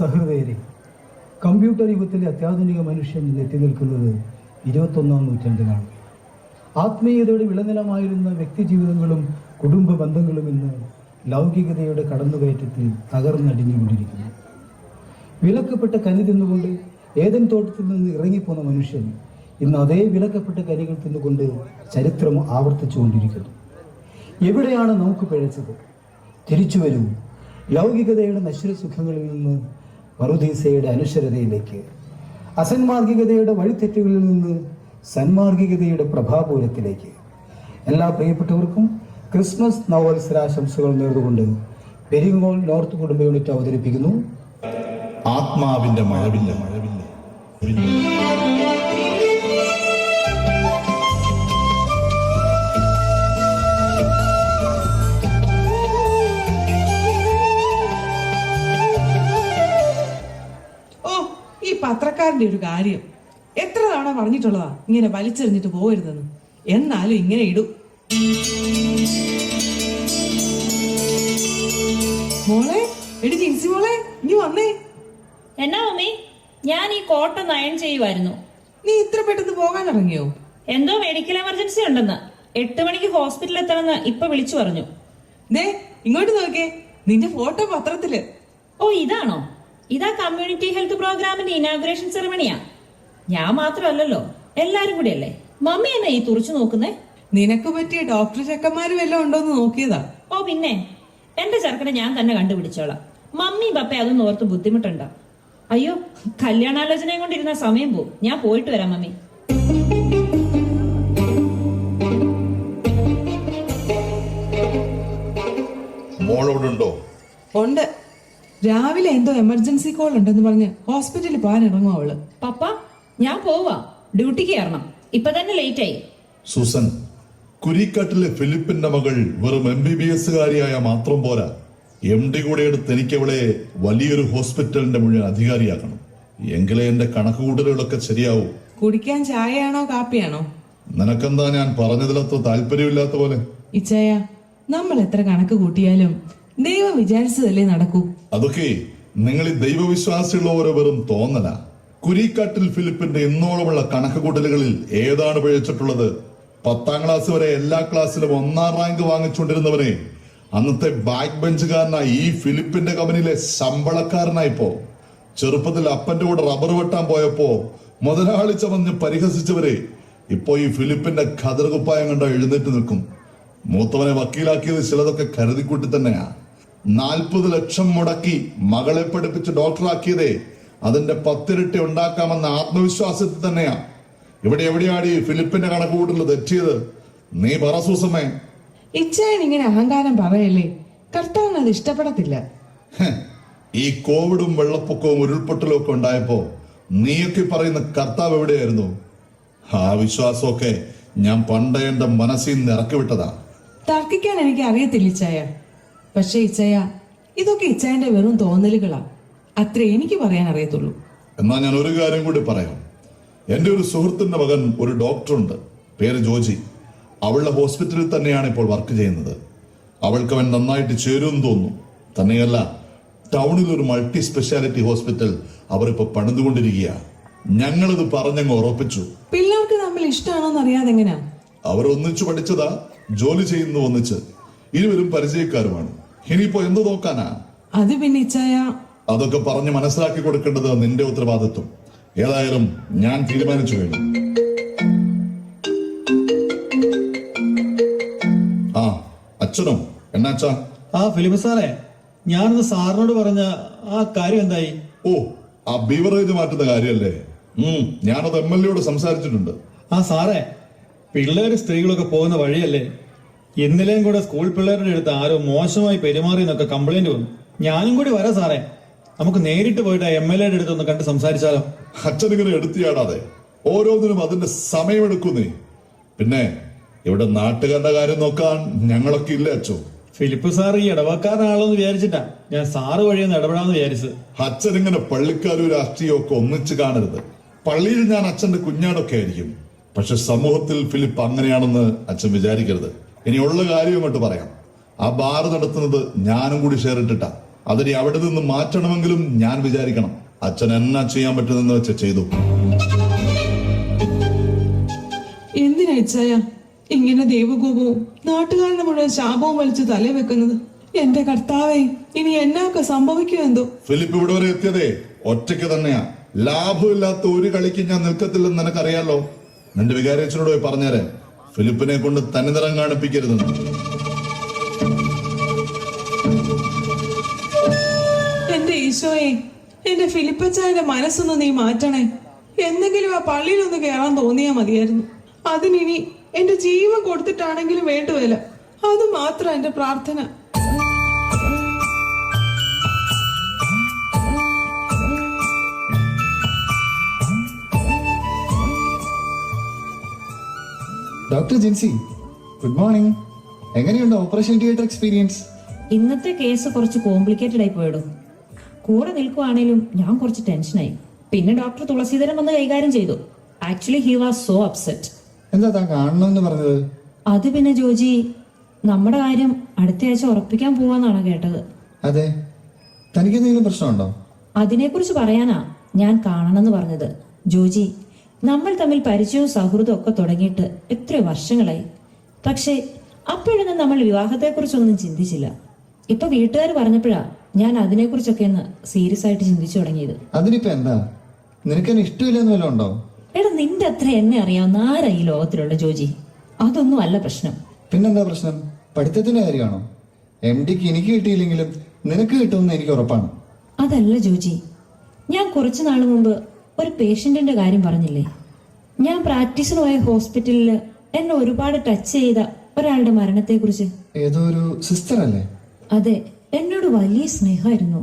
സഹൃദയരെ, computer യുഗത്തിലെ അത്യാധുനിക മനുഷ്യൻ എത്തി നിൽക്കുന്നത് 21-ാം നൂറ്റാണ്ടിലാണ്. ആത്മീയതയുടെ വിളനിലമായിരുന്ന വ്യക്തിജീവിതങ്ങളും കുടുംബ ബന്ധങ്ങളും ഇന്ന് ലൗകികതയുടെ കടന്നുകയറ്റത്തിൽ തകർന്നടിഞ്ഞുകൊണ്ടിരിക്കുന്നു. വിലക്കപ്പെട്ട കനി തിന്നുകൊണ്ട് ഏദൻ തോട്ടത്തിൽ നിന്ന് ഇറങ്ങിപ്പോന്ന മനുഷ്യൻ ഇന്ന് അതേ വിലക്കപ്പെട്ട കനികൾ തിന്നുകൊണ്ട് ചരിത്രം ആവർത്തിച്ചുകൊണ്ടിരിക്കുന്നു. എവിടെയാണ് നമുക്ക് പിഴച്ചത്? തിരിച്ചു വരൂ, ലൗകികതയുടെ നശ്വരസുഖങ്ങളിൽ നിന്ന് പറുദീസയുടെ അനുശ്വരതയിലേക്ക്, അസന്മാർഗികതയുടെ വഴിത്തെറ്റുകളിൽ നിന്ന് സന്മാർഗികതയുടെ പ്രഭാപൂരത്തിലേക്ക്. എല്ലാ പ്രിയപ്പെട്ടവർക്കും ക്രിസ്മസ് നവവത്സരാശംസകൾ നേർന്നുകൊണ്ട് പെരിങ്ങോൾ നോർത്ത് കുടുംബ യൂണിറ്റ് അവതരിപ്പിക്കുന്നു ആത്മാവിന്റെ മഴവില്ല. ഈ പത്രക്കാരന്റെ ഒരു കാര്യം എത്ര തവണ പറഞ്ഞിട്ടുള്ളതാ ഇങ്ങനെ വലിച്ചെറിഞ്ഞിട്ട് പോകരുതെന്ന്. എന്നാലും ഇങ്ങനെ ഇടും. മോളെ, എടി ജിൻസി മോളെ, ഇനി വന്നേ. എന്നാ മമ്മി? ഞാൻ ഈ കോട്ടൊന്ന് അയൺ ചെയ്യുമായിരുന്നു. നീ ഇത്ര പെട്ടെന്ന് പോകാൻ ഇറങ്ങിയോ? എന്തോ മെഡിക്കൽ എമർജൻസി ഉണ്ടെന്ന്. 8 മണിക്ക് ഹോസ്പിറ്റലിൽ എത്തണമെന്ന് ഇപ്പൊ വിളിച്ചു പറഞ്ഞു. ദേ ഇങ്ങോട്ട് നോക്കേ, നിന്റെ ഫോട്ടോ പത്രത്തില്. ഓ, ഇതാണോ? ഇതാ കമ്മ്യൂണിറ്റി ഹെൽത്ത് പ്രോഗ്രാമിന്റെ ഇനാഗുറേഷൻ സെറമണിയാ. ഞാൻ മാത്രമല്ലല്ലോ, എല്ലാരും കൂടി അല്ലേ. മമ്മി എന്നാ ഈ തുറച്ചു നോക്കുന്നേ? നിനക്ക് പറ്റിയ ഡോക്ടർ ചെക്കന്മാര് വല്ലതും ഉണ്ടോന്ന് നോക്കിയതാ. ഓ പിന്നെ, എന്റെ ചെറുക്കനെ ഞാൻ തന്നെ കണ്ടുപിടിച്ചോളാം. മമ്മി പപ്പ അതൊന്നും ഓർത്ത് ബുദ്ധിമുട്ടുണ്ടോ? അയ്യോ, കല്യാണാലോചനയും കൊണ്ടിരുന്ന സമയം പോവും. ഞാൻ പോയിട്ട് വരാം മമ്മി. മോളോടുണ്ടോ? ഉണ്ട്. രാവിലെ എന്തോ എമർജൻസി കോൾ ഉണ്ടെന്ന് പറഞ്ഞ് ഹോസ്പിറ്റലിൽ പോകാൻ ഇറങ്ങും അവള്. പപ്പ, ഞാൻ പോവാ, ഡ്യൂട്ടിക്ക് കയറണം. ഇപ്പൊ തന്നെ ലേറ്റ് ആയി. സുസൻ, കുരിക്കാട്ടിലെ ഫിലിപ്പിന്റെ മകൾ വെറും MBBS കാരിയായ മാത്രം പോരാ, MD കൂടെ എടുത്ത് എനിക്ക് അവളെ വലിയൊരു ഹോസ്പിറ്റലിന്റെ മുഴുവൻ അധികാരിയാക്കണം. എങ്കിലേ എന്റെ കണക്കുകൂട്ടലുകളൊക്കെ ശരിയാവൂ. കുടിക്കാൻ ചായയാണോ കാപ്പിയാണോ? നിനക്കെന്താ ഞാൻ പറഞ്ഞതിലത്ര താല്പര്യമില്ലാത്ത പോലെ? ഇച്ചയ, നമ്മൾ എത്ര കണക്ക് കൂട്ടിയാലും ദൈവം വിചാരിച്ചതല്ലേ നടക്കൂ. അതൊക്കെ നിങ്ങൾ ഈ ദൈവവിശ്വാസികളുള്ളവരെ വെറും തോന്നല. കുരിക്കാട്ടിൽ ഫിലിപ്പിന്റെ ഇന്നോളമുള്ള കണക്കുകൂട്ടലുകളിൽ ഏതാണ് പിഴച്ചിട്ടുള്ളത്? 10ാം ക്ലാസ് വരെ എല്ലാ ക്ലാസ്സിലും 1ാം റാങ്ക് വാങ്ങിച്ചുകൊണ്ടിരുന്നവനെ അന്നത്തെ ബാക്ക് ബെഞ്ചുകാരനായി ഈ ഫിലിപ്പിന്റെ കമ്പനിയിലെ ശമ്പളക്കാരനായിപ്പോ, ചെറുപ്പത്തിൽ അപ്പന്റെ കൂടെ റബ്ബർ വെട്ടാൻ പോയപ്പോ മുതലാളി ചമഞ്ഞ് പരിഹസിച്ചവരെ ഇപ്പോ ഈ ഫിലിപ്പിന്റെ ഖദർകുപ്പായം കണ്ട എഴുന്നേറ്റ് നിൽക്കും. മൂത്തവനെ വക്കീലാക്കിയത് ചിലതൊക്കെ കരുതിക്കൂട്ടി തന്നെയാ. 40 ലക്ഷം മുടക്കി മകളെ പഠിപ്പിച്ച് ഡോക്ടറാക്കിയതേ അതിന്റെ 10 ഇരട്ടി ഉണ്ടാക്കാമെന്ന ആത്മവിശ്വാസത്തിൽ തന്നെയാ. എവിടെയാണ് ഈ ഫിലിപ്പിന്റെ കണക്കുകൂട്ടൽ തെറ്റിയത്? നീ പറ സൂസമ്മേ. ഇച്ചയൻ ഇങ്ങനെ അഹങ്കാരം പറയല്ലേ, കർത്താവിന് അത് ഇഷ്ടപ്പെടത്തില്ല. ഈ കോവിഡും വെള്ളപ്പൊക്കവും ഉരുൾപൊട്ടലും ഒക്കെ ഉണ്ടായപ്പോ നീയൊക്കെ പറയുന്ന കർത്താവ് എവിടെയായിരുന്നു? ആ വിശ്വാസമൊക്കെ ഞാൻ പണ്ടേ എന്റെ മനസ്സിൽ നിന്ന് ഇറക്കി വിട്ടതാ. തർക്കിക്കാൻ എനിക്ക് അറിയത്തില്ല ഇച്ചയ. പക്ഷെ ഇച്ചയ, ഇതൊക്കെ ഇച്ചയന്റെ വെറും തോന്നലുകളാ. അത്രേ എനിക്ക് പറയാൻ അറിയത്തുള്ളൂ. എന്നാ ഞാൻ ഒരു കാര്യം കൂടി പറയാം. എന്റെ ഒരു സുഹൃത്തിന്റെ മകൻ ഒരു ഡോക്ടറുണ്ട്, പേര് ജോജി. അവളുടെ ഹോസ്പിറ്റലിൽ തന്നെയാണ് ഇപ്പോൾ വർക്ക് ചെയ്യുന്നത്. അവൾക്ക് അവൻ നന്നായിട്ട് ചേരുമെന്ന് തോന്നുന്നു. തന്നെയല്ല, ടൗണിൽ ഒരു മൾട്ടി സ്പെഷ്യാലിറ്റി ഹോസ്പിറ്റൽ അവരിപ്പോ പണിതുകൊണ്ടിരിക്കുക. ഞങ്ങളിത് പറഞ്ഞങ്ങ് ഉറപ്പിച്ചു. പിള്ളേർക്ക് തമ്മിൽ ഇഷ്ടമാണോന്ന് അറിയാതെ എങ്ങനെയാ? അവർ ഒന്നിച്ചു പഠിച്ചതാ, ജോലി ചെയ്യുന്നു ഒന്നിച്ച്, ഇരുവരും പരിചയക്കാരുമാണ്. ഇനിയിപ്പോ എന്ത് നോക്കാനാ? അത് പിന്നെ ഇച്ചായ, അതൊക്കെ പറഞ്ഞ് മനസ്സിലാക്കി കൊടുക്കേണ്ടത് നിന്റെ ഉത്തരവാദിത്വം. ഏതായാലും ഞാൻ തീരുമാനിച്ചു കഴിഞ്ഞു. ആ അച്ഛനോ? എന്നാച്ചാ? ഫിലിപ്പ് സാറേ, ഞാനൊന്ന് സാറിനോട് പറഞ്ഞ ആ കാര്യം എന്തായി? ഓ, ആ ബീവറേജ് മാറ്റുന്ന കാര്യല്ലേ? ഞാനത് MLA സംസാരിച്ചിട്ടുണ്ട്. സാറേ, പിള്ളേര് സ്ത്രീകളൊക്കെ പോകുന്ന വഴിയല്ലേ. ഇന്നലെയും കൂടെ സ്കൂൾ പിള്ളേരുടെ അടുത്ത് ആരോ മോശമായി പെരുമാറി എന്നൊക്കെ കംപ്ലൈന്റ് വന്നു. ഞാനും കൂടി വരാം സാറേ. നമുക്ക് നേരിട്ട് പോയിട്ട് MLA അടുത്ത് ഒന്ന് കണ്ട് സംസാരിച്ചാലോ? അച്ഛനിങ്ങനെ എടുത്തിയാടാതെ, ഓരോന്നിനും അതിന്റെ സമയമെടുക്കുന്നേ. പിന്നെ ഇവിടെ നാട്ടുകാരുടെ കാര്യം നോക്കാൻ ഞങ്ങളൊക്കെ ഇല്ലേ അച്ഛോ? ഫിലിപ്പ് സാർ ഈ ഇടവക്കാരനാളെന്ന് വിചാരിച്ചിട്ടാ ഞാൻ സാറ് വഴിയൊന്ന് ഇടപെടാന്ന് വിചാരിച്ചത്. അച്ഛനിങ്ങനെ പള്ളിക്കാരും രാഷ്ട്രീയവും ഒക്കെ ഒന്നിച്ച് കാണരുത്. പള്ളിയിൽ ഞാൻ അച്ഛന്റെ കുഞ്ഞാടൊക്കെ ആയിരിക്കും, പക്ഷെ സമൂഹത്തിൽ ഫിലിപ്പ് അങ്ങനെയാണെന്ന് അച്ഛൻ വിചാരിക്കരുത്. ഇനിയുള്ള കാര്യം അങ്ങോട്ട് പറയാം. ആ ബാർ നടത്തുന്നത് ഞാനും കൂടി ഷെയർ ഇട്ടിട്ടാ. അതിനെ അവിടെ നിന്ന് മാറ്റണമെങ്കിലും ഞാൻ വിചാരിക്കണം. അച്ഛൻ എന്നാ ചെയ്യാൻ പറ്റുന്നെന്ന് വെച്ച് ചെയ്തു. എന്തിനാ ഇച്ചായ ഇങ്ങനെ ദൈവകോപവും നാട്ടുകാരുടെ മുഴുവൻ ശാപവും വലിച്ചു തലേ വെക്കുന്നത്? എന്റെ കർത്താവേ, ഇനി എന്നൊക്കെ സംഭവിക്കുമോ എന്തോ. ഫിലിപ്പ് ഇവിടെ വരെ എത്തിയതേ ഒറ്റയ്ക്ക് തന്നെയാ. ലാഭമില്ലാത്ത ഒരു കളിക്ക് ഞാൻ നിൽക്കത്തില്ലെന്ന് നിനക്കറിയാലോ. നിന്റെ വികാരച്ചനോട് പോയി പറഞ്ഞേരെ, ഫിലിപ്പിനെ കൊണ്ട് തനിനിറം കാണിപ്പിക്കരുതെന്ന്. എന്റെ ഈശോയെ, എന്റെ ഫിലിപ്പച്ചായന്റെ മനസ്സൊന്ന് നീ മാറ്റണേ. എന്തെങ്കിലും ആ പള്ളിയിലൊന്ന് കയറാൻ തോന്നിയാ മതിയായിരുന്നു. അതിനിനി എന്റെ ജീവൻ കൊടുത്തിട്ടാണെങ്കിലും വേണ്ടുവല്ല. അത് മാത്രം എന്റെ പ്രാർത്ഥന. Doctor Jincy, good morning. എങ്ങനെയുണ്ട് ഓപ്പറേഷൻ തിയേറ്റർ എക്സ്പീരിയൻസ്? ഇന്നത്തെ കേസ് കുറച്ച് കോംപ്ലിക്കേറ്റഡ് ആയി പോയിടും. കൂടെ നിൽക്കുവാണേലും ഞാൻ കുറച്ച് ടെൻഷനായി. പിന്നെ ഡോക്ടർ തുളസീധരൻ വന്ന് കൈകാര്യം ചെയ്തു. Actually he was so upset. എന്താ താൻ കാണണമെന്ന് പറഞ്ഞത്? അത് പിന്നെ ജോജി, നമ്മുടെ കാര്യം അടുത്ത ആഴ്ച ഉറപ്പിക്കാൻ പോവാന്നാണ് കേട്ടത്. അതെ, തനിക്ക് എന്തെങ്കിലും പ്രശ്നമുണ്ടോ? അതിനെക്കുറിച്ച് പറയാനാ ഞാൻ കാണണമെന്ന് പറഞ്ഞത്. ജോജി, നമ്മൾ തമ്മിൽ പരിചയവും സൗഹൃദവും ഒക്കെ തുടങ്ങിയിട്ട് എത്രയോ വർഷങ്ങളായി. പക്ഷെ അപ്പോഴൊന്നും നമ്മൾ വിവാഹത്തെക്കുറിച്ചൊന്നും ചിന്തിച്ചില്ല. ഇപ്പൊ വീട്ടുകാർ പറഞ്ഞപ്പോഴാ ഞാൻ അതിനെക്കുറിച്ചൊക്കെ ഒന്ന് സീരിയസ് ആയിട്ട് ചിന്തിച്ചു തുടങ്ങിയത്. അതിനിപ്പോ എന്താ? നിനക്കെന്നെ ഇഷ്ടമില്ലെന്ന് വല്ലതും ഉണ്ടോ? എടാ, നിന്റെ അത്ര എന്നെ അറിയാവുന്ന ആരാ ഈ ലോകത്തിലുള്ള ജോജി? അതൊന്നും അല്ല പ്രശ്നം. പിന്നെന്താ പ്രശ്നം? പഠിത്തത്തിന്റെ കാര്യമാണോ? MDക്ക് എനിക്ക് കിട്ടിയില്ലെങ്കിലും നിനക്ക് കിട്ടുമെന്ന് എനിക്ക് ഉറപ്പാണ്. അതല്ല ജോജി, ഞാൻ കുറച്ചു നാൾ മുമ്പ് ഒരു പേഷ്യന്റിന്റെ കാര്യം പറഞ്ഞില്ലേ? ഞാൻ പ്രാക്ടീസിന് പോയ ഹോസ്പിറ്റലിൽ എന്നെ ഒരുപാട് ടച്ച് ചെയ്ത ഒരാളുടെ മരണത്തെക്കുറിച്ച്. ഏതോ ഒരു സിസ്റ്റർ അല്ലേ? അതെ, എന്നോട് വലിയ സ്നേഹമായിരുന്നു.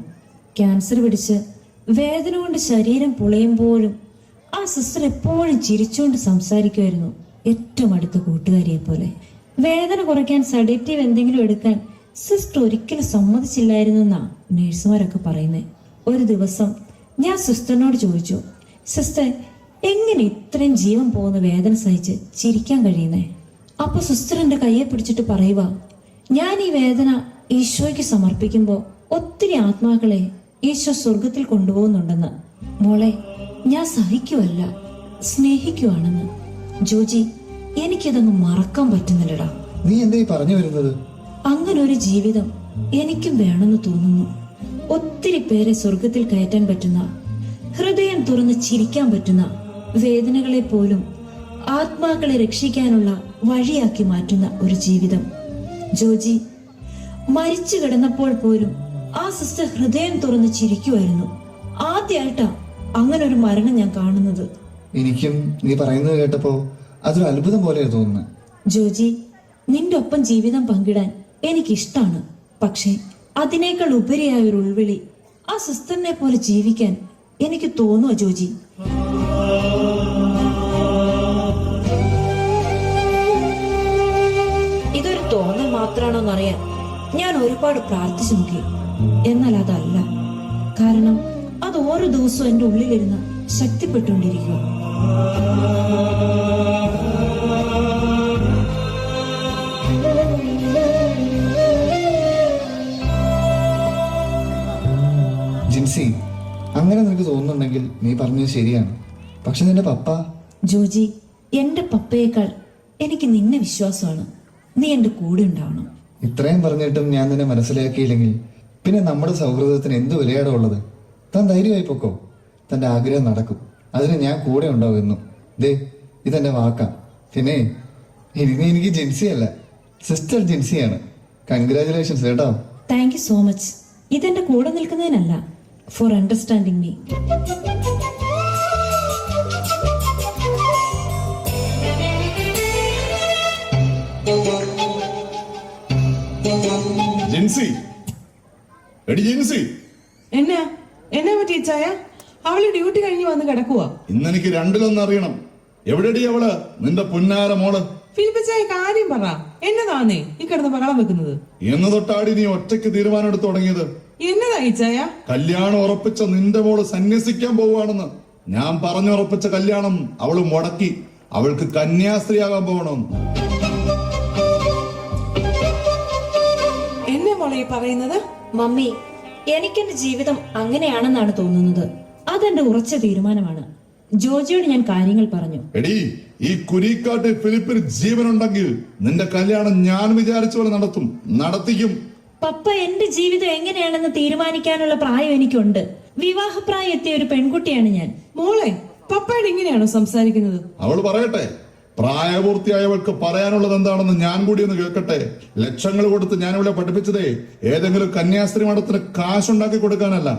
ക്യാൻസർ പിടിച്ച് വേദന കൊണ്ട് ശരീരം പൊളയുമ്പോഴും ആ സിസ്റ്റർ എപ്പോഴും ചിരിച്ചുകൊണ്ട് സംസാരിക്കുമായിരുന്നു, ഏറ്റവും അടുത്ത കൂട്ടുകാരിയെ പോലെ. വേദന കുറയ്ക്കാൻ സഡേറ്റീവ് എന്തെങ്കിലും എടുക്കാൻ സിസ്റ്റർ ഒരിക്കലും സമ്മതിച്ചില്ലായിരുന്നു എന്നാ നേഴ്സുമാരൊക്കെ പറയുന്നേ. ഒരു ദിവസം ഞാൻ സിസ്റ്ററിനോട് ചോദിച്ചു, സിസ്റ്റർ, എങ്ങനെ ഇത്രയും ജീവൻ പോകുന്ന വേദന സഹിച്ച് ചിരിക്കാൻ കഴിയുന്നേ? അപ്പൊ സിസ്റ്റർ എന്റെ കയ്യെ പിടിച്ചിട്ട് പറയുക, ഞാൻ ഈ വേദന ഈശോയ്ക്ക് സമർപ്പിക്കുമ്പോൾ ഒത്തിരി ആത്മാക്കളെ ഈശോ സ്വർഗത്തിൽ കൊണ്ടുപോകുന്നുണ്ടെന്ന്. മോളെ, ഞാൻ സഹിക്കുവല്ല, സ്നേഹിക്കുവാണെന്ന്. ജോജി, എനിക്കിതൊന്നും മറക്കാൻ പറ്റുന്നില്ലടാ. നീ എന്താ ഈ പറഞ്ഞു വരുന്നത്? അങ്ങനെ ഒരു ജീവിതം എനിക്കും വേണമെന്ന് തോന്നുന്നു. ഒത്തിരി പേരെ സ്വർഗത്തിൽ കയറ്റാൻ പറ്റുന്ന, ഹൃദയം തുറന്ന് ചിരിക്കാൻ പറ്റുന്ന, വേദനകളെ പോലും ആത്മാക്കളെ രക്ഷിക്കാനുള്ള വഴിയാക്കി മാറ്റുന്ന ഒരു ജീവിതം. ജോജി, മരിച്ചു കിടന്നപ്പോൾ പോലും ആ സിസ്റ്റർ ഹൃദയം തുറന്ന് ചിരിക്കുമായിരുന്നു. ആദ്യമായിട്ടാ അങ്ങനെ ഒരു മരണം ഞാൻ കാണുന്നത്. എനിക്കും നീ പറയുന്നത് കേട്ടപ്പോ അതൊരു അത്ഭുതം പോലെയാ തോന്നുന്നത്. ജോജി, നിന്റെ ഒപ്പം ജീവിതം പങ്കിടാൻ എനിക്കിഷ്ടാണ്. പക്ഷെ അതിനേക്കാൾ ഉപരിയായ ഒരു ഉൾവിളി ആ സിസ്റ്ററിനെ പോലെ ജീവിക്കാൻ എനിക്ക് തോന്നുക ജോജി. ഇതൊരു തോന്നൽ മാത്രമാണോന്നറിയാൻ ഞാൻ ഒരുപാട് പ്രാർത്ഥിച്ചു നോക്കി. എന്നാൽ അതല്ല. കാരണം അത് ഓരോ ദിവസവും എന്റെ ഉള്ളിലിരുന്ന് ശക്തിപ്പെട്ടുകൊണ്ടിരിക്കുക. ജിൻസി, അങ്ങനെ നിനക്ക് തോന്നുന്നുണ്ടെങ്കിൽ നീ പറഞ്ഞത് ശരിയാണ്. പക്ഷെ നിന്റെ പപ്പ? ജോജി, എന്റെ പപ്പയേക്കാൾ എനിക്ക് നിന്നെ വിശ്വാസമാണ്. നീ എന്റെ കൂടെ ഉണ്ടാവണം. ഇത്രയും പറഞ്ഞിട്ടും ഞാൻ നിന്നെ മനസ്സിലാക്കിയില്ലെങ്കിൽ പിന്നെ നമ്മുടെ സൗഹൃദത്തിന് എന്ത് വിലയാടോ ഉള്ളത്? താൻ ധൈര്യമായി പൊക്കോ, തന്റെ ആഗ്രഹം നടക്കും. അതിന് ഞാൻ കൂടെ ഉണ്ടാവും എന്നും. ദേ, ഇതെന്റെ വാക്കാ. പിന്നെ ഇനി എനിക്ക് ജിൻസിയല്ല, സിസ്റ്റർ ജിൻസിയാണ്. കൺഗ്രാചുലേഷൻസ് കേട്ടോ. Thank you so much. ഇതെന്റെ കൂടെ നിൽക്കുന്നതിനല്ല, ഫോർ അണ്ടർസ്റ്റാൻഡിങ് മീ. ജിൻസി, എടി ജിൻസി. എന്നാ എന്നാ പറ്റി ഇച്ചായ? അവള് ഡ്യൂട്ടി കഴിഞ്ഞ് വന്ന് കിടക്കുവാ. ഇന്നെനിക്ക് രണ്ടിലൊന്നും അറിയണം. എവിടെടി അവള്, നിന്റെ പുന്നാര മോള്? ഫിലിപ്പച്ചായ, കാര്യം പറ. എന്നതാന്നേ ഈ കിടന്ന് ബഹളം വെക്കുന്നത്? എന്ന് തൊട്ടാടി നീ ഒറ്റയ്ക്ക് തീരുമാനം എടുത്ത് തുടങ്ങിയത്? എന്നതാ ഇച്ചായ? കല്യാണം ഉറപ്പിച്ച നിന്റെ മോള് സന്യസിക്കാൻ പോവുകയാണെന്ന്. ഞാൻ പറഞ്ഞുറപ്പിച്ച കല്യാണം അവള് മുടക്കി. അവൾക്ക് കന്യാസ്ത്രീയാകാൻ പോകണം. എന്നെ മോളെ ഈ പറയുന്നത്? മമ്മി, എനിക്കെന്റെ ജീവിതം അങ്ങനെയാണെന്നാണ് തോന്നുന്നത്. അതെന്റെ ഉറച്ച തീരുമാനമാണ്. ജോജിയോട് ഞാൻ കാര്യങ്ങൾ പറഞ്ഞു. എടി, ഈ കുരിക്കാട്ട് ഫിലിപ്പിന് ജീവനുണ്ടെങ്കിൽ നിന്റെ കല്യാണം ഞാൻ വിചാരിച്ച പോലെ നടത്തിക്കും. പപ്പ, എന്റെ ജീവിതം എങ്ങനെയാണെന്ന് തീരുമാനിക്കാനുള്ള പ്രായം എനിക്കുണ്ട്. വിവാഹപ്രായം എത്തിയ ഒരു പെൺകുട്ടിയാണ് ഞാൻ. മോളെ, പപ്പയോട് ഇങ്ങനെയാണോ സംസാരിക്കുന്നത്? അവൾ പറയട്ടെ. പ്രായപൂർത്തിയായവൾക്ക് പറയാനുള്ളത് എന്താണെന്ന് ഞാൻ കൂടി ഒന്ന് കേൾക്കട്ടെ. ലക്ഷങ്ങൾ കൊടുത്ത് ഞാൻ ഇവിടെ പഠിപ്പിച്ചതേ ഏതെങ്കിലും കന്യാസ്ത്രീ മഠത്തിന് കാശുണ്ടാക്കി കൊടുക്കാനല്ല.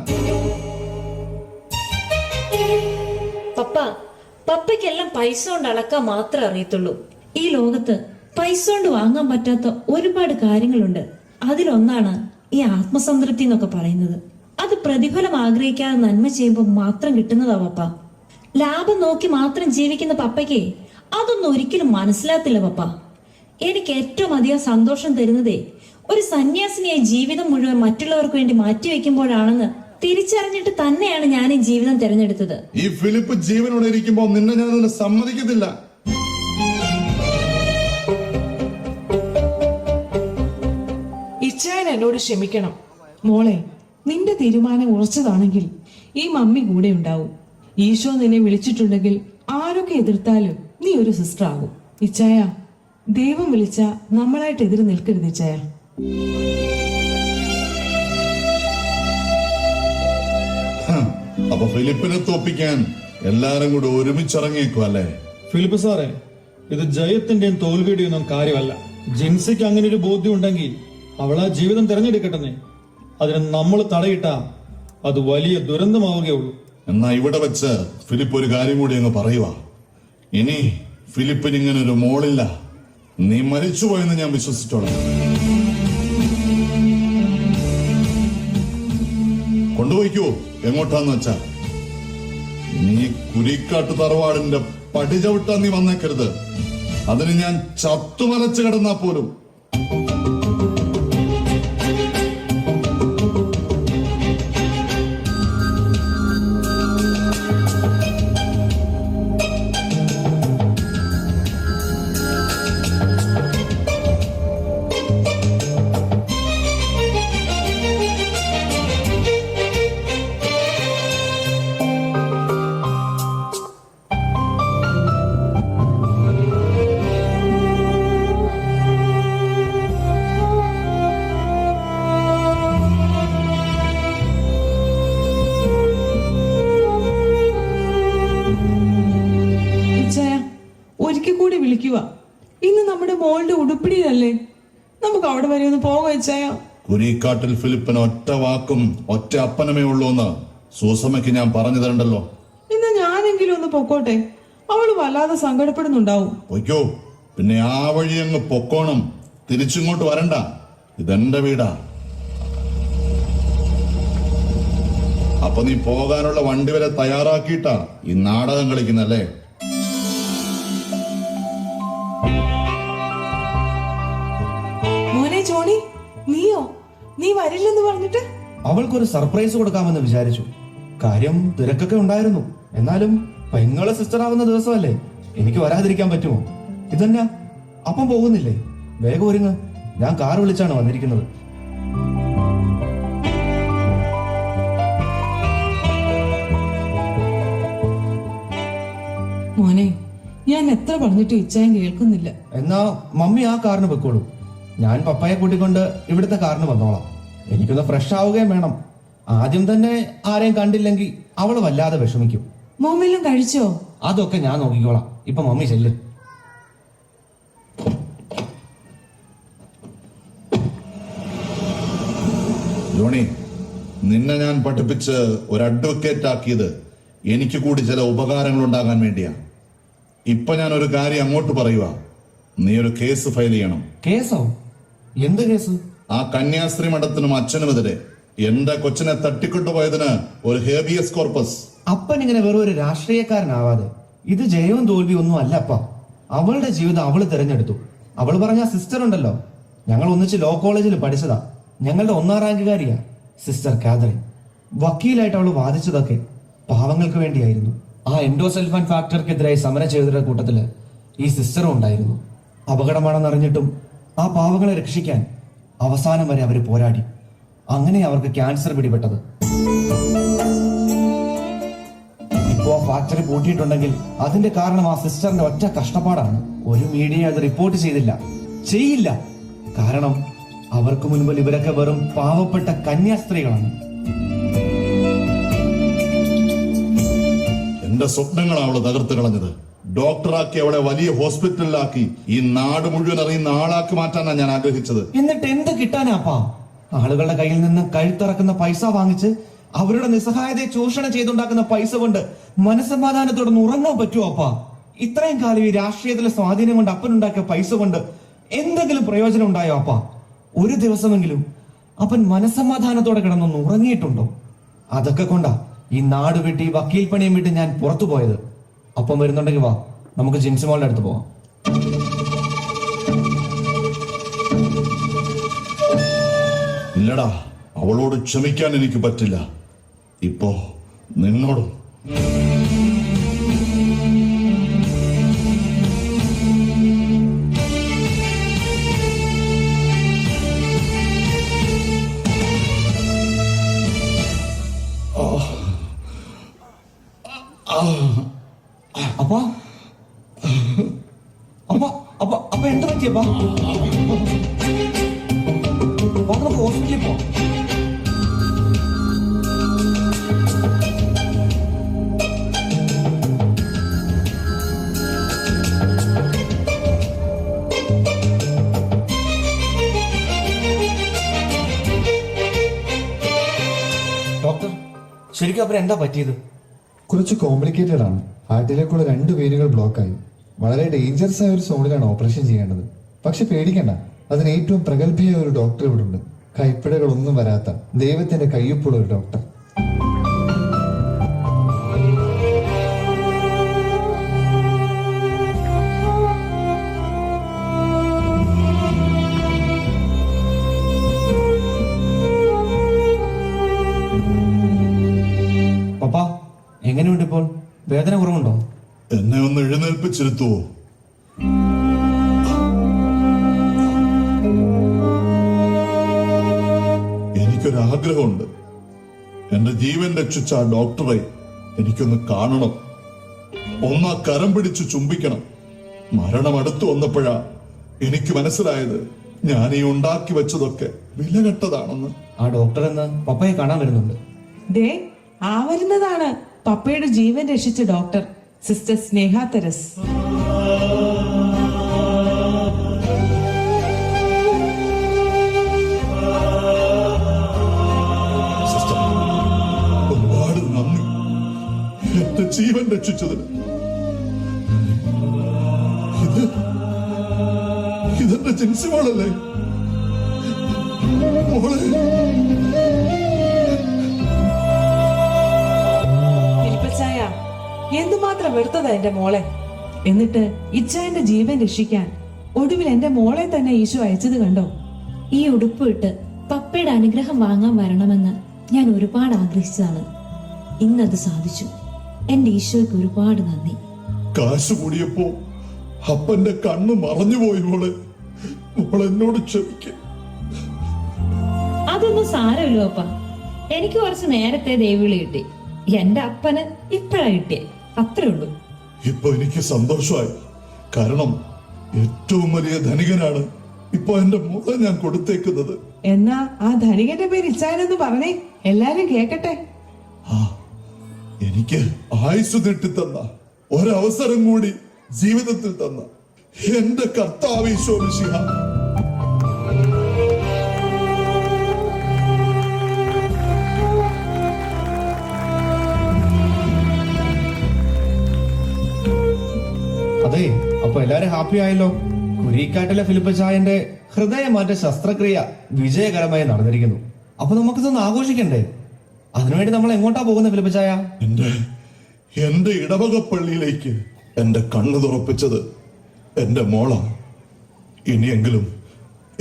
പപ്പയ്ക്കെല്ലാം പൈസ കൊണ്ട് അളക്കാൻ മാത്രമേ അറിയത്തുള്ളൂ. ഈ ലോകത്ത് പൈസ കൊണ്ട് വാങ്ങാൻ പറ്റാത്ത ഒരുപാട് കാര്യങ്ങളുണ്ട്. അതിലൊന്നാണ് ഈ ആത്മസംതൃപ്തി എന്നൊക്കെ പറയുന്നത്. അത് പ്രതിഫലം ആഗ്രഹിക്കാതെ നന്മ ചെയ്യുമ്പോൾ മാത്രം കിട്ടുന്നതാ പപ്പ. ലാഭം നോക്കി മാത്രം ജീവിക്കുന്ന പപ്പയ്ക്ക് അതൊന്നും ഒരിക്കലും മനസ്സിലാത്തില്ല പപ്പ. എനിക്ക് ഏറ്റവും അധികം സന്തോഷം തരുന്നതേ ഒരു സന്യാസിനിയായി ജീവിതം മുഴുവൻ മറ്റുള്ളവർക്ക് വേണ്ടി മാറ്റിവെക്കുമ്പോഴാണെന്ന് തിരിച്ചറിഞ്ഞിട്ട് തന്നെയാണ് ഞാൻ ഈ ജീവിതം തിരഞ്ഞെടുത്തത്. ഈ ഫിലിപ്പ് ജീവനോടെ ഇരിക്കുമ്പോ നിന്നെ ഞാൻ അതിന് സമ്മതിക്കത്തില്ല. ഇച്ചായൻ എന്നോട് ക്ഷമിക്കണം. മോളെ, നിന്റെ തീരുമാനം ഉറച്ചതാണെങ്കിൽ ഈ മമ്മി കൂടെ ഉണ്ടാവും. ഈശോ നിന്നെ വിളിച്ചിട്ടുണ്ടെങ്കിൽ ആരൊക്കെ എതിർത്താലും നീ ഒരു സിസ്റ്റർ ആകും. ഇച്ചായ, ദൈവം വിളിച്ച നമ്മളായിട്ട് എതിര് നിൽക്കരുത് ഇച്ചായ. അപ്പൊ ഫിലിപ്പിനെ തോപ്പിക്കാൻ എല്ലാരും കൂടെ ഒരുമിച്ചിറങ്ങിയേക്കും അല്ലേ? ഫിലിപ്പ് സാറേ, ഇത് ജയത്തിന്റെയും തോൽവിയുടെയും ഒന്നും കാര്യമല്ല. ജിൻസിക്ക് അങ്ങനെ ഒരു ബോധ്യം ഉണ്ടെങ്കിൽ അവൾ ആ ജീവിതം തിരഞ്ഞെടുക്കട്ടെ. അതിന് നമ്മൾ തടയിട്ടാ അത് വലിയ ദുരന്തമാവുകയുള്ളൂ. എന്നാ ഇവിടെ വെച്ച് ഫിലിപ്പ് ഒരു കാര്യം കൂടി അങ്ങ് പറയുക. ഇനി ഫിലിപ്പിന് ഇങ്ങനെ ഒരു മോളില്ല. നീ മരിച്ചുപോയെന്ന് ഞാൻ വിശ്വസിച്ചോളാം. കൊണ്ടുപോയിക്കോ എങ്ങോട്ടാന്ന് വെച്ചാ. നീ കുരിക്കാട്ട് തറവാടിന്റെ പടി ചവിട്ടാൻ നീ വന്നേക്കരുത്. അതിന് ഞാൻ ചത്തുമലച്ച് കിടന്നാ പോലും. ഒരിക്കൽ കൂടി വിളിക്കുക. ഇന്ന് നമ്മുടെ മോളുടെ ഉടുപ്പിടിയിലല്ലേ? നമുക്ക് അവിടെ വരെ ഒന്ന് പോകാം ഇച്ചായ. കുരിക്കാട്ടിൽ ഫിലിപ്പിന് ഒറ്റ വാക്കും ഒറ്റ അപ്പനമേ ഉള്ളൂ എന്ന് സൂസമ്മയ്ക്ക് ഞാൻ പറഞ്ഞു തരണ്ടല്ലോ. ഇന്ന് ഞാനെങ്കിലും ഒന്ന് പൊക്കോട്ടെ. അവള് വല്ലാതെ സങ്കടപ്പെടുന്നുണ്ടാവും. പൊയ്ക്കോ. പിന്നെ ആ വഴി അങ്ങ് പൊക്കോണം. തിരിച്ചിങ്ങോട്ട് വരണ്ട. ഇതെന്റെ വീടാ. അപ്പൊ നീ പോകാനുള്ള വണ്ടി വരെ തയ്യാറാക്കിയിട്ടാ ഈ നാടകം കളിക്കുന്നല്ലേ? മോനെ ജോണി, നീയോ? നീ വരില്ലെന്ന് പറഞ്ഞിട്ട്? അവൾക്കൊരു സർപ്രൈസ് കൊടുക്കാമെന്ന് വിചാരിച്ചു. കാര്യം തിരക്കൊക്കെ ഉണ്ടായിരുന്നു. എന്നാലും പെങ്ങളെ സിസ്റ്റർ ആവുന്ന ദിവസമല്ലേ, എനിക്ക് വരാതിരിക്കാൻ പറ്റുമോ? ഇതന്നെ അപ്പം പോകുന്നില്ലേ? വേഗം ഒരുങ്ങ്. ഞാൻ കാർ വിളിച്ചാണ് വന്നിരിക്കുന്നത്. മോനെ, ഞാൻ എത്ര പറഞ്ഞിട്ട് ഇച്ചായൻ കേൾക്കുന്നില്ല. എന്നാ മമ്മി ആ കാറിന് വെക്കോളൂ. ഞാൻ പപ്പയെ കൂട്ടിക്കൊണ്ട് ഇവിടുത്തെ കാറിന് വന്നോളാം. എനിക്കൊന്ന് ഫ്രഷ് ആവുകയും വേണം. ആദ്യം തന്നെ ആരെയും കണ്ടില്ലെങ്കിൽ അവള് വല്ലാതെ വിഷമിക്കും. മോമെല്ലാം കഴിച്ചോ? അതൊക്കെ ഞാൻ നോക്കിക്കോളാം. ഇപ്പൊ മമ്മി ചെല്ല്. ജോണി, നിന്നെ ഞാൻ പഠിപ്പിച്ച് ഒരു അഡ്വക്കേറ്റ് ആക്കിയത് എനിക്ക് കൂടി ചില ഉപകാരങ്ങൾ ഉണ്ടാകാൻ വേണ്ടിയാ. ഇപ്പൊ ഞാൻ ഒരു കാര്യം അങ്ങോട്ട് പറയുക. നീ ഒരു കേസ് ഫയൽ ചെയ്യണം. കേസോ? എന്ത് കേസ്? ആ കന്യാസ്ത്രീ മഠത്തിനും അച്ഛനുമെതിരെ എന്റെ കൊച്ചിനെ തട്ടിക്കൊണ്ടുപോയതിന് ഒരു ഹേബിയസ് കോർപ്പസ്. അപ്പൻ ഇങ്ങനെ വെറും ഒരു രാഷ്ട്രീയക്കാരനാവാതെ. ഇത് ജയവും തോൽവിയും ഒന്നും അല്ലപ്പ. അവളുടെ ജീവിതം അവള് തിരഞ്ഞെടുത്തു. അവൾ പറഞ്ഞ സിസ്റ്റർ ഉണ്ടല്ലോ, ഞങ്ങൾ ഒന്നിച്ച് ലോ കോളേജിൽ പഠിച്ചതാ. ഞങ്ങളുടെ 1ാം റാങ്കുകാരിയാ സിസ്റ്റർ കാതറിൻ. വക്കീലായിട്ട് അവൾ വാദിച്ചതൊക്കെ പാവങ്ങൾക്ക് വേണ്ടിയായിരുന്നു. ആ എൻഡോസൾഫാൻ ഫാക്ടറിക്കെതിരായി സമരം ചെയ്തവരുടെ കൂട്ടത്തില് ഈ സിസ്റ്ററും ഉണ്ടായിരുന്നു. അപകടമാണെന്നറിഞ്ഞിട്ടും ആ പാവങ്ങളെ രക്ഷിക്കാൻ അവസാനം വരെ അവര് പോരാടി. അങ്ങനെ അവർക്ക് ക്യാൻസർ പിടിപെട്ടത്. ഇപ്പോ ആ ഫാക്ടറി പൂട്ടിയിട്ടുണ്ടെങ്കിൽ അതിന്റെ കാരണം ആ സിസ്റ്ററിന്റെ ഒറ്റ കഷ്ടപ്പാടാണ്. ഒരു മീഡിയ അത് റിപ്പോർട്ട് ചെയ്യില്ല. കാരണം അവർക്ക് മുൻപിൽ ഇവരൊക്കെ വെറും പാവപ്പെട്ട കന്യാസ്ത്രീകളാണ്. എന്റെ സ്വപ്നങ്ങളാണ് അവളെ തകർത്ത് കളഞ്ഞത്. ഡോക്ടറാക്കി അവളെ വലിയ ഹോസ്പിറ്റലിലാക്കി ഈ നാട് മുഴുവൻ അറിയുന്ന ആളാക്കി മാറ്റാനാണ് ഞാൻ ആഗ്രഹിച്ചത്. എന്നിട്ട് എന്ത് കിട്ടാനാപ്പാ? ആളുകളുടെ കയ്യിൽ നിന്ന് കഴുത്തിറക്കുന്ന പൈസ വാങ്ങിച്ച് അവരുടെ നിസ്സഹായതയെ ചൂഷണം ചെയ്തുണ്ടാക്കുന്ന പൈസ കൊണ്ട് മനസ്സമാധാനത്തോടെ ഉറങ്ങാൻ പറ്റുമോ അപ്പാ? ഇത്രയും കാലം ഈ രാഷ്ട്രീയത്തിലെ സ്വാധീനം കൊണ്ട് അപ്പനുണ്ടാക്കിയ പൈസ കൊണ്ട് എന്തെങ്കിലും പ്രയോജനം ഉണ്ടായോ അപ്പാ? ഒരു ദിവസമെങ്കിലും അപ്പൻ മനസ്സമാധാനത്തോടെ കിടന്നൊന്ന് ഉറങ്ങിയിട്ടുണ്ടോ? അതൊക്കെ കൊണ്ടാ ഈ നാട് വിട്ട് ഈ വക്കീൽ പണിയും വിട്ട് ഞാൻ പുറത്തു പോയത്. അപ്പം വരുന്നുണ്ടെങ്കിൽ വാ, നമുക്ക് ജിൻസി മോളുടെ അടുത്ത് പോവാം. ഇല്ലടാ, അവളോട് ക്ഷമിക്കാൻ എനിക്ക് പറ്റില്ല. ഇപ്പോ നിന്നോടും. അപ്പാ അപ്പാ അപ്പ അപ്പ എന്ത് പറ്റിയപ്പാ? നമുക്ക് ഹോസ്പിറ്റലിൽ പോവാം. ഡോക്ടർ, ശരിക്കും അവർ എന്താ പറ്റിയത്? കുറച്ച് കോംപ്ലിക്കേറ്റഡ് ആണ്. ഹാർട്ടിലേക്കുള്ള 2 വെയിനുകൾ ബ്ലോക്കായി. വളരെ ഡേഞ്ചറസ് ആയ ഒരു സോണിലാണ് ഓപ്പറേഷൻ ചെയ്യേണ്ടത്. പക്ഷെ പേടിക്കണ്ട, അതിന് ഏറ്റവും പ്രഗത്ഭയായ ഒരു ഡോക്ടർ ഇവിടെ ഉണ്ട്. കൈപ്പിഴകളൊന്നും വരാത്ത ദൈവത്തിന്റെ കയ്യൊപ്പുള്ള ഒരു ഡോക്ടർ. പപ്പാ, എങ്ങനെയുണ്ട് ഇപ്പോൾ? വേദന കുറവുണ്ടോ? എന്നെ ഒന്ന് എഴുന്നേൽപ്പിച്ചിരുത്തുവോ? എനിക്കൊരാഗ്രഹമുണ്ട്. എന്റെ ജീവൻ രക്ഷിച്ച ആ ഡോക്ടറെ എനിക്കൊന്ന് കാണണം. ഒന്നാ കരം പിടിച്ചു ചുംബിക്കണം. മരണം അടുത്തു വന്നപ്പോഴാ എനിക്ക് മനസ്സിലായത് ഞാൻ ഈ ഉണ്ടാക്കി വെച്ചതൊക്കെ വിലകെട്ടതാണെന്ന്. ആ ഡോക്ടർ എന്ന് പപ്പയെ കാണാൻ വരുന്നുണ്ട്. ദേ, ആ വരുന്നതാണ് പപ്പയുടെ ജീവൻ രക്ഷിച്ച ഡോക്ടർ, സിസ്റ്റർ സ്നേഹ തെരസ്. സിസ്റ്റർ, ഒരുപാട് നന്ദി എന്റെ ജീവൻ രക്ഷിച്ചതിന്. ഇതെന്റെ ജിൻസി മോളല്ലേ? മോളെ, ഫിലിപ്പച്ചായ, എന്തുമാത്രം എടുത്തതാ എന്റെ മോളെ. എന്നിട്ട് ഇച്ചായന്റെ ജീവൻ രക്ഷിക്കാൻ ഒടുവിൽ എന്റെ മോളെ തന്നെ ഈശോ അയച്ചത് കണ്ടോ? ഈ ഉടുപ്പ് ഇട്ട് പപ്പയുടെ അനുഗ്രഹം വാങ്ങാൻ വരണമെന്ന് ഞാൻ ഒരുപാട് ആഗ്രഹിച്ചതാണ്. ഇന്നത് സാധിച്ചു. എന്റെ ഈശോയ്ക്ക് ഒരുപാട് നന്ദി. കാശ് കൂടിയപ്പോ അപ്പന്റെ കണ്ണ് മറഞ്ഞുപോയി. മോളെ, എന്നോട് ക്ഷമിക്ക. അതൊന്നും സാരമില്ലോ അപ്പ. എനിക്ക് കുറച്ച് നേരത്തെ ദൈവവിളി കിട്ടി. എന്റെ അപ്പന് ഇപ്പഴാ കിട്ടിയേ, അത്രേ ഉള്ളൂ. ഇപ്പൊ എനിക്ക് സന്തോഷമായി. കാരണം ഏറ്റവും വലിയ ധനികനാണ് ഇപ്പൊ എന്റെ മോളെ ഞാൻ കൊടുത്തേക്കുന്നത്. എന്നാ ആ ധനികന്റെ പേര് ഇച്ചായനെന്ന് പറഞ്ഞേ, എല്ലാരും കേക്കട്ടെ. എനിക്ക് ആയുസ് നീട്ടിത്തന്ന ഒരവസരം കൂടി ജീവിതത്തിൽ തന്ന എന്റെ കർത്താവ് ഈശോ മിശിഹ. അതെ, അപ്പൊ എല്ലാരും ഹാപ്പി ആയല്ലോ. കുരിക്കാട്ടിലെ ഫിലിപ്പച്ചായന്റെ ഹൃദയമാറ്റ ശസ്ത്രക്രിയ വിജയകരമായി നടന്നിരിക്കുന്നു. അപ്പൊ നമുക്കിതൊന്ന് ആഘോഷിക്കണ്ടേ? അതിനുവേണ്ടി നമ്മൾ എങ്ങോട്ടാ പോകുന്നത് ഫിലിപ്പച്ചായ? എന്റെ ഇടവക പള്ളിയിലേക്ക് എന്റെ കണ്ണ് തുറപ്പിച്ചത് എന്റെ മോളാ. ഇനിയെങ്കിലും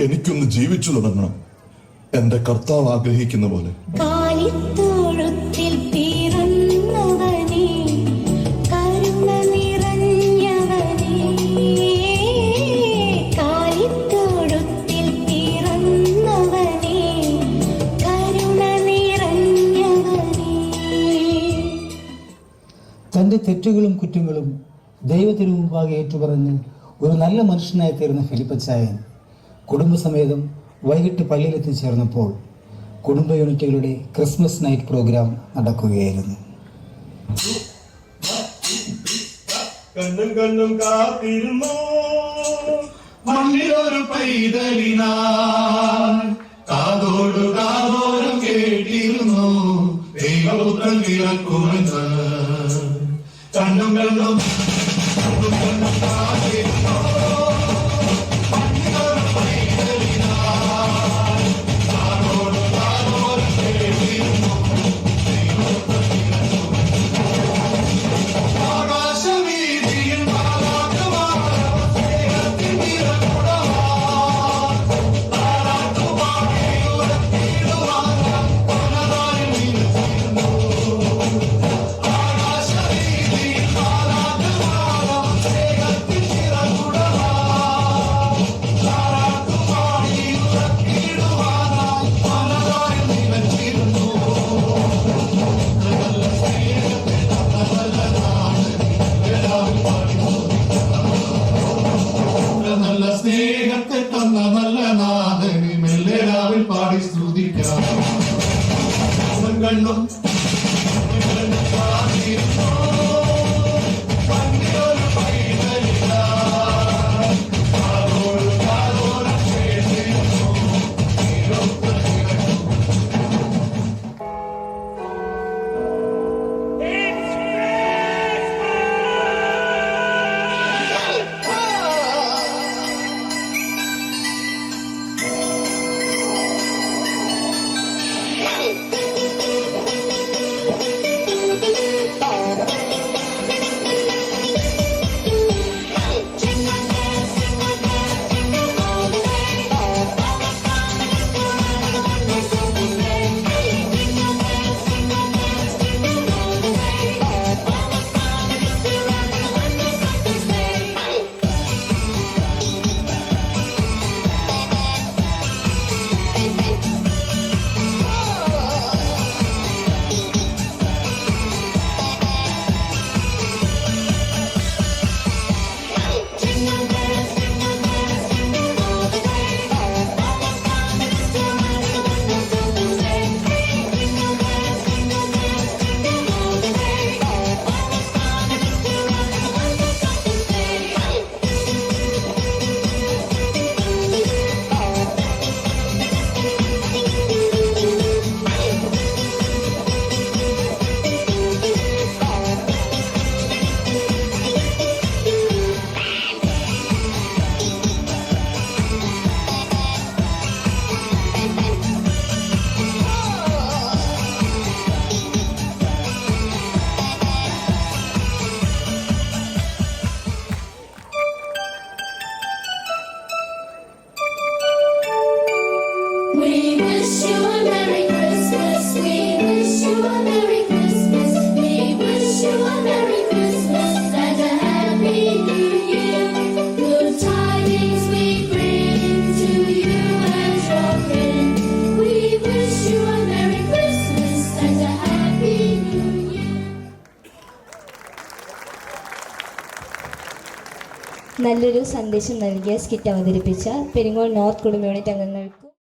എനിക്കൊന്ന് ജീവിച്ചു തുടങ്ങണം, എന്റെ കർത്താവ് ആഗ്രഹിക്കുന്ന പോലെ. തൻ്റെ തെറ്റുകളും കുറ്റങ്ങളും ദൈവത്തിനു മുമ്പാകെ ഏറ്റുപറഞ്ഞ് ഒരു നല്ല മനുഷ്യനായി തീർന്ന ഫിലിപ്പച്ചായൻ കുടുംബസമേതം വൈകിട്ട് പള്ളിയിലെത്തിച്ചേർന്നപ്പോൾ കുടുംബ യൂണിറ്റുകളുടെ ക്രിസ്മസ് നൈറ്റ് പ്രോഗ്രാം നടക്കുകയായിരുന്നു. കണ്ണും കണ്ണും കാത്തിരുന്നു മണ്ണിലൊരു പൈതലിനാ, കാതോടു കാതോരം കേട്ടിരുന്നു ദൈവപുത്രൻ പിറക്കുമെന്ന്. കണ്ണും കണ്ണും കണ്ണും കണ്ണും കാത്തിരുന്നു മണ്ണിലൊരു പൈതലിനാ, കാതോടു കാതോരം കേട്ടിരുന്നു ദൈവപുത്രൻ പിറക്കുമെന്ന്. ആകാശവീതിയിൽ നല്ല സ്നേഹത്തെ തന്ന നല്ല നാഥനെ മെല്ലെ രാവിൽ പാടി സ്തുതിക്കാം. കണ്ണും നല്ലൊരു സന്ദേശം നൽകിയ സ്കിറ്റ് അവതരിപ്പിച്ച പെരിങ്ങോൾ നോർത്ത് കുടുംബ യൂണിറ്റ് അംഗങ്ങൾക്ക്